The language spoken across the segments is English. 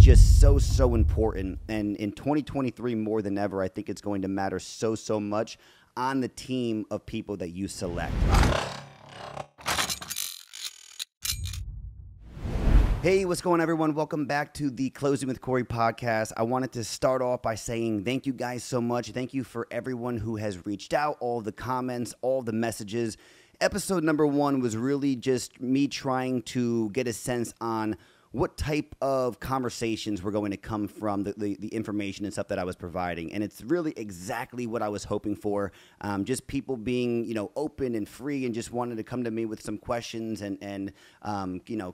just so important. And in 2023, more than ever, I think it's going to matter so much on the team of people that you select. Hey, what's going on, everyone? Welcome back to the Closing with Cory podcast. I wanted to start off by saying thank you guys so much. Thank you for everyone who has reached out, all the comments, all the messages. Episode number 1 was really just me trying to get a sense on what type of conversations were going to come from the information and stuff that I was providing. And it's really exactly what I was hoping for. Just people being, open and free and just wanted to come to me with some questions and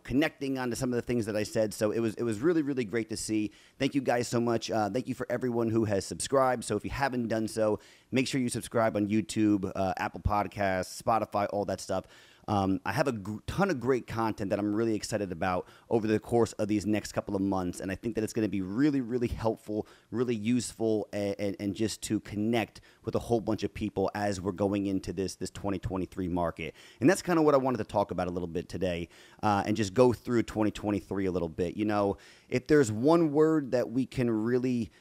connecting onto some of the things that I said. So it was really great to see. Thank you guys so much. Thank you for everyone who has subscribed. So if you haven't done so, make sure you subscribe on YouTube, Apple Podcasts, Spotify, all that stuff. I have a ton of great content that I'm really excited about over the course of these next couple of months, and I think that it's going to be really helpful, really useful, and just to connect with a whole bunch of people as we're going into this 2023 market. And that's kind of what I wanted to talk about a little bit today, and just go through 2023 a little bit. If there's one word that we can really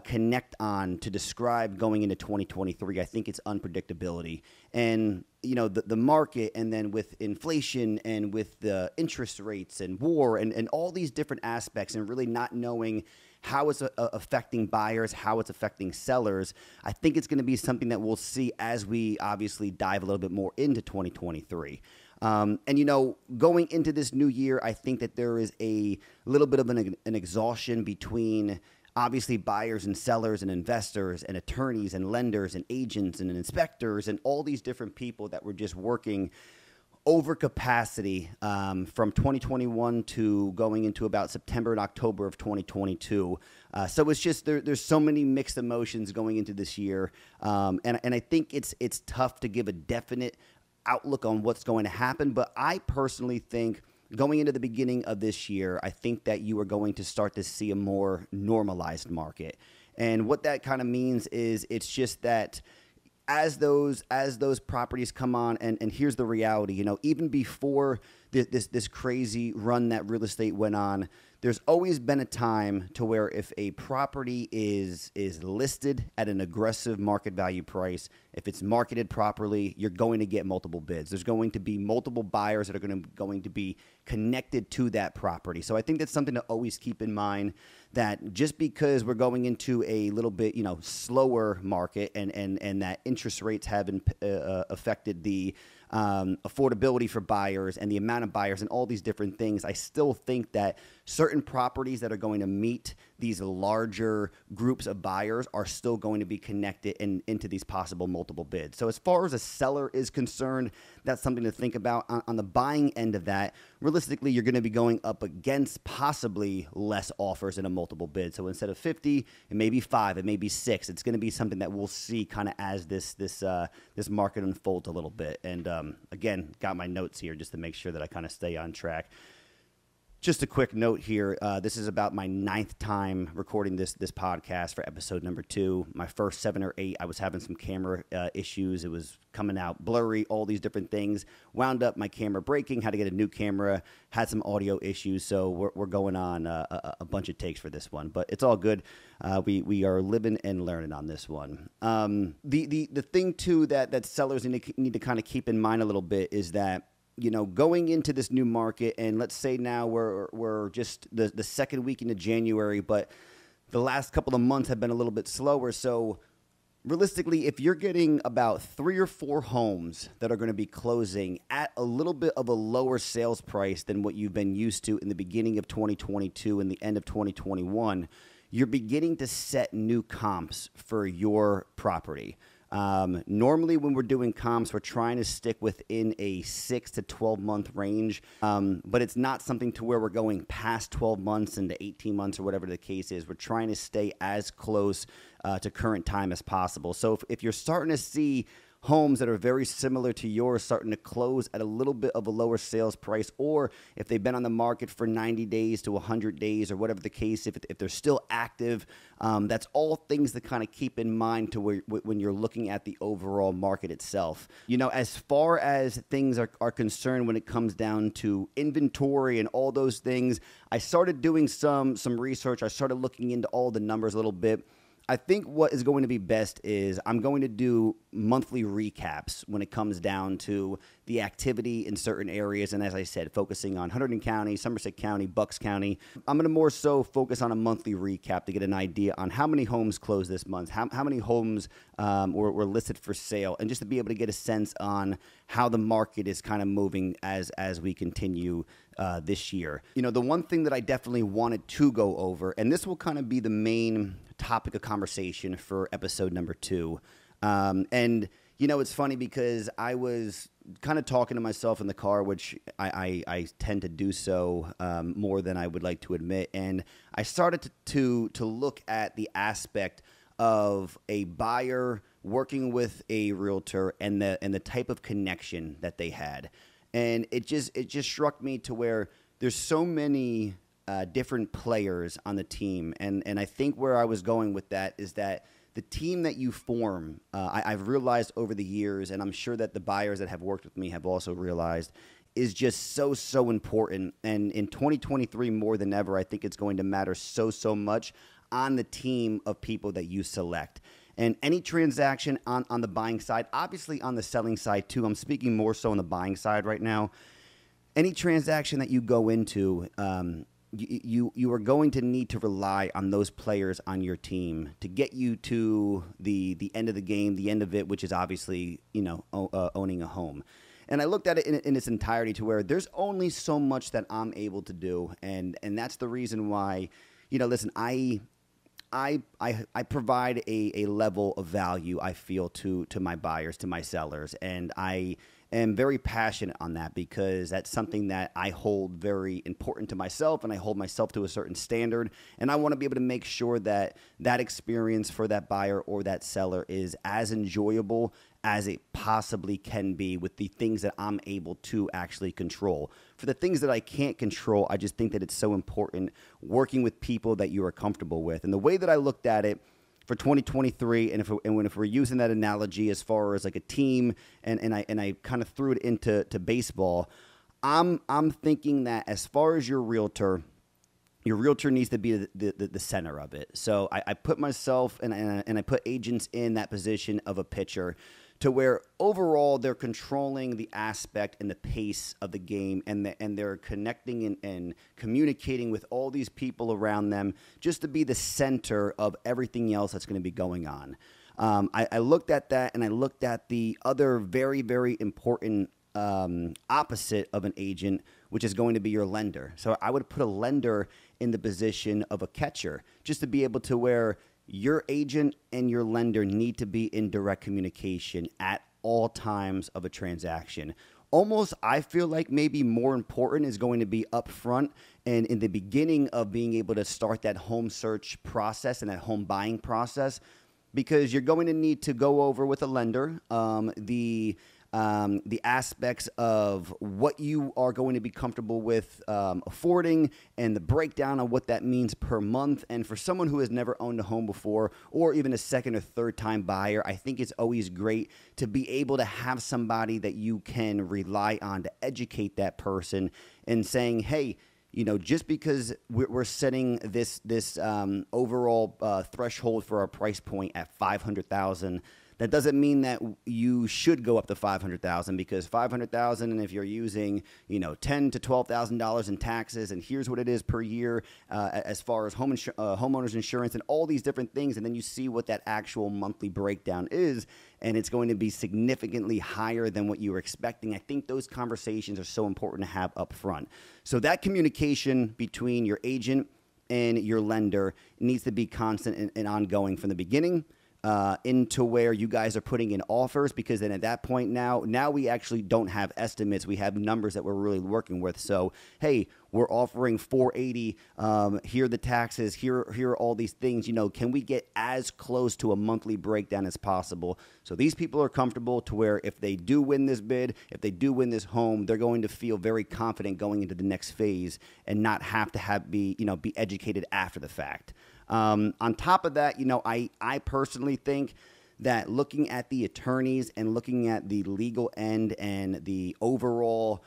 connect on to describe going into 2023, I think it's unpredictability. And, the market, and then with inflation and with the interest rates and war and all these different aspects, and really not knowing how it's affecting buyers, how it's affecting sellers, I think it's going to be something that we'll see as we obviously dive a little bit more into 2023. Going into this new year, I think that there is a little bit of an exhaustion between obviously buyers and sellers and investors and attorneys and lenders and agents and inspectors and all these different people that were just working over capacity from 2021 to going into about September and October of 2022. So it's just there's so many mixed emotions going into this year. And I think it's tough to give a definite outlook on what's going to happen. But I personally think going into the beginning of this year, I think that you are going to start to see a more normalized market. And what that kind of means is it's just that as those properties come on, and here's the reality, even before this crazy run that real estate went on, there's always been a time to where if a property is listed at an aggressive market value price, if it's marketed properly, you're going to get multiple bids. There's going to be multiple buyers that are going to be connected to that property. So I think that's something to always keep in mind, that just because we're going into a little bit, slower market and that interest rates haven't affected the affordability for buyers and the amount of buyers and all these different things, I still think that certain properties that are going to meet these larger groups of buyers are still going to be connected into these possible multiple bids. So as far as a seller is concerned, that's something to think about. On the buying end of that, realistically, you're going to be going up against possibly less offers in a multiple bid. So instead of 50, it may be 5, it may be 6. It's going to be something that we'll see kind of as this market unfolds a little bit. And again, got my notes here just to make sure that I kind of stay on track. Just a quick note here. This is about my 9th time recording this podcast for episode number 2. My first 7 or 8, I was having some camera issues. It was coming out blurry, all these different things. Wound up my camera breaking, had to get a new camera, had some audio issues. So we're going on a bunch of takes for this one, but it's all good. We are living and learning on this one. The thing too that sellers need to kind of keep in mind a little bit is that, going into this new market, and let's say now we're just the second week into January, but the last couple of months have been a little bit slower. So realistically, if you're getting about 3 or 4 homes that are going to be closing at a little bit of a lower sales price than what you've been used to in the beginning of 2022 and the end of 2021, you're beginning to set new comps for your property. Normally when we're doing comps, we're trying to stick within a 6 to 12 month range. But it's not something to where we're going past 12 months into 18 months or whatever the case is. We're trying to stay as close to current time as possible. So if you're starting to see homes that are very similar to yours starting to close at a little bit of a lower sales price, or if they've been on the market for 90 days to 100 days or whatever the case, if they're still active, that's all things to kind of keep in mind to when you're looking at the overall market itself. As far as things are concerned when it comes down to inventory and all those things, I started doing some research. I started looking into all the numbers a little bit. I think what is going to be best is I'm going to do monthly recaps when it comes down to the activity in certain areas. And as I said, focusing on Hunterdon County, Somerset County, Bucks County. I'm going to more so focus on a monthly recap to get an idea on how many homes closed this month, how many homes were listed for sale, and just to be able to get a sense on how the market is kind of moving as we continue this year. The one thing that I definitely wanted to go over, and this will kind of be the main topic of conversation for episode number 2. And it's funny because I was kind of talking to myself in the car, which I tend to do so more than I would like to admit. And I started to look at the aspect of a buyer working with a realtor and the type of connection that they had. And it just struck me to where there's so many different players on the team. And I think where I was going with that is that the team that you form, I've realized over the years, and I'm sure that the buyers that have worked with me have also realized, is just so important. And in 2023, more than ever, I think it's going to matter so much on the team of people that you select. And any transaction on the buying side, obviously on the selling side too, I'm speaking more so on the buying side right now. Any transaction that you go into, you are going to need to rely on those players on your team to get you to the end of the game, the end of it, which is obviously, owning a home. And I looked at it in its entirety to where there's only so much that I'm able to do. And that's the reason why, listen, I provide a level of value, I feel, to my buyers, to my sellers. And I am very passionate on that because that's something that I hold very important to myself, and I hold myself to a certain standard. And I want to be able to make sure that that experience for that buyer or that seller is as enjoyable as it possibly can be with the things that I'm able to actually control. For the things that I can't control, I just think that it's so important working with people that you are comfortable with. And the way that I looked at it for 2023, and if we're using that analogy as far as like a team, and I kind of threw it into baseball, I'm thinking that as far as your realtor needs to be the center of it. So I put myself and I put agents in that position of a pitcher, to where overall they're controlling the aspect and the pace of the game, and they're connecting and communicating with all these people around them just to be the center of everything else that's going to be going on. I looked at that, and I looked at the other very, very important opposite of an agent, which is going to be your lender. So I would put a lender in the position of a catcher, just to be able to where your agent and your lender need to be in direct communication at all times of a transaction. Almost, I feel like maybe more important is going to be upfront and in the beginning of being able to start that home search process and that home buying process, because you're going to need to go over with a lender the aspects of what you are going to be comfortable with affording, and the breakdown of what that means per month. And for someone who has never owned a home before, or even a second or third time buyer, I think it's always great to be able to have somebody that you can rely on to educate that person and saying, hey, just because we're setting this overall threshold for our price point at $500,000, that doesn't mean that you should go up to $500,000, because $500,000, and if you're using, $10,000 to $12,000 in taxes, and here's what it is per year as far as homeowners insurance and all these different things, and then you see what that actual monthly breakdown is, and it's going to be significantly higher than what you were expecting. I think those conversations are so important to have up front. So that communication between your agent and your lender needs to be constant and ongoing from the beginning. into where you guys are putting in offers, because then at that point now we actually don't have estimates. We have numbers that we're really working with. So, hey, we're offering 480. Here are the taxes. Here are all these things. Can we get as close to a monthly breakdown as possible? So these people are comfortable to where if they do win this bid, if they do win this home, they're going to feel very confident going into the next phase and not have to be educated after the fact. On top of that, I personally think that looking at the attorneys and looking at the legal end and the overall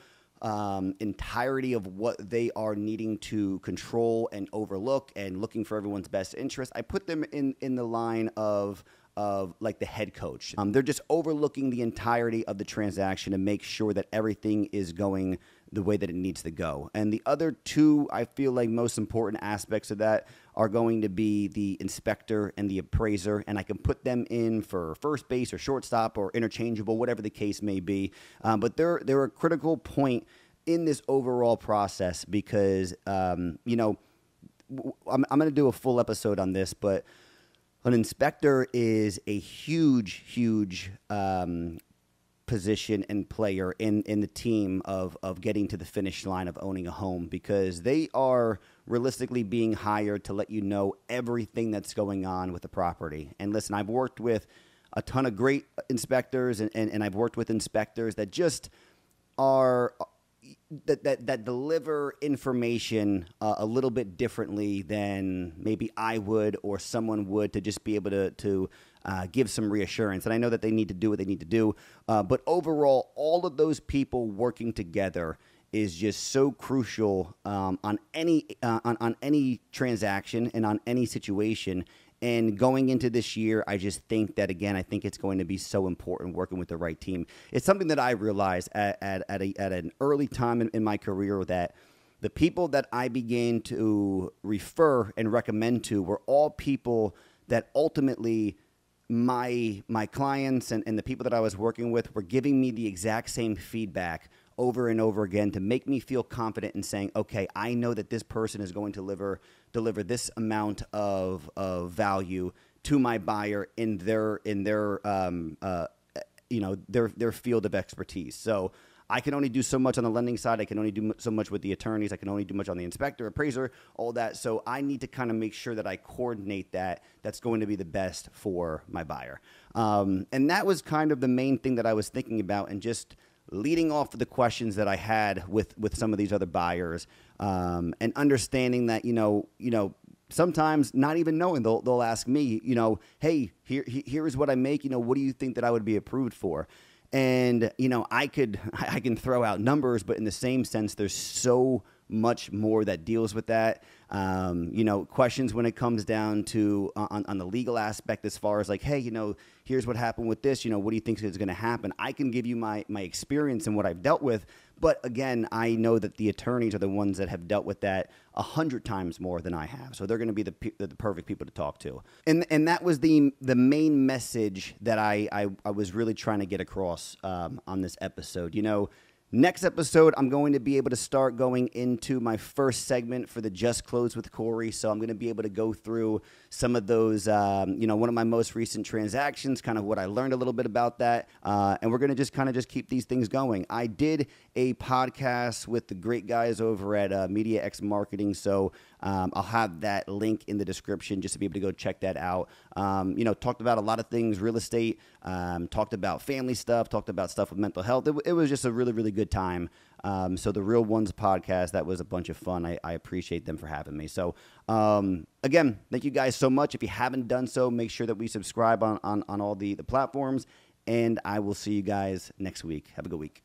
entirety of what they are needing to control and overlook and looking for everyone's best interest, I put them in the line of like the head coach. They're just overlooking the entirety of the transaction to make sure that everything is going the way that it needs to go. And the other two, I feel like most important aspects of that are going to be the inspector and the appraiser, and I can put them in for first base or shortstop or interchangeable, whatever the case may be. But they're a critical point in this overall process because, I'm going to do a full episode on this, but an inspector is a huge position and player in the team of getting to the finish line of owning a home, because they are realistically being hired to let you know everything that's going on with the property. And listen, I've worked with a ton of great inspectors and I've worked with inspectors that just are that deliver information a little bit differently than maybe I would or someone would, to just be able to give some reassurance. And I know that they need to do what they need to do. But overall, all of those people working together is just so crucial on any transaction and on any situation. And going into this year, I just think that, again, I think it's going to be so important working with the right team. It's something that I realized at an early time in my career, that the people that I began to refer and recommend to were all people that ultimately my clients and the people that I was working with were giving me the exact same feedback over and over again to make me feel confident in saying, okay, I know that this person is going to deliver this amount of value to my buyer in their field of expertise. So I can only do so much on the lending side. I can only do so much with the attorneys. I can only do much on the inspector, appraiser, all that. So I need to kind of make sure that I coordinate that's going to be the best for my buyer. And that was kind of the main thing that I was thinking about, and just leading off of the questions that I had with some of these other buyers, and understanding that, sometimes not even knowing, they'll ask me, hey, here is what I make. What do you think that I would be approved for? And, I can throw out numbers, but in the same sense, there's so much more that deals with that. Questions when it comes down to on the legal aspect, as far as like, hey, here's what happened with this. What do you think is going to happen? I can give you my experience and what I've dealt with. But again, I know that the attorneys are the ones that have dealt with that 100 times more than I have. So they're going to be the perfect people to talk to. And that was the main message that I was really trying to get across on this episode. Next episode, I'm going to be able to start going into my first segment for the Just Close with Cory. So I'm going to be able to go through some of those, one of my most recent transactions, kind of what I learned a little bit about that. And we're going to just keep these things going. I did a podcast with the great guys over at Media X Marketing. So I'll have that link in the description just to be able to go check that out. Talked about a lot of things, real estate, talked about family stuff, talked about stuff with mental health. It was just a really, really good time. So the Real Ones podcast, that was a bunch of fun. I appreciate them for having me. So again, thank you guys so much. If you haven't done so, make sure that we subscribe on all the platforms, and I will see you guys next week. Have a good week.